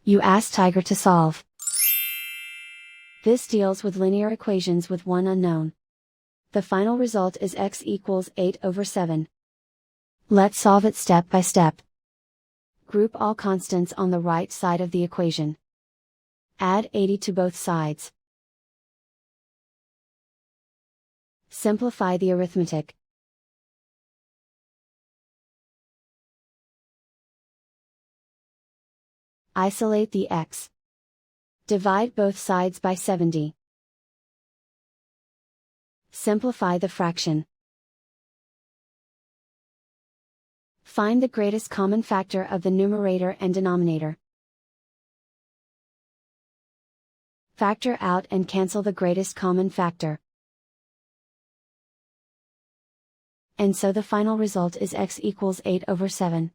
You ask Tiger to solve. This deals with linear equations with one unknown. The final result is x equals 8/7. Let's solve it step by step. Group all constants on the right side of the equation. Add 80 to both sides. Simplify the arithmetic. Isolate the x. Divide both sides by 70. Simplify the fraction. Find the greatest common factor of the numerator and denominator. Factor out and cancel the greatest common factor. And so the final result is x equals 8/7.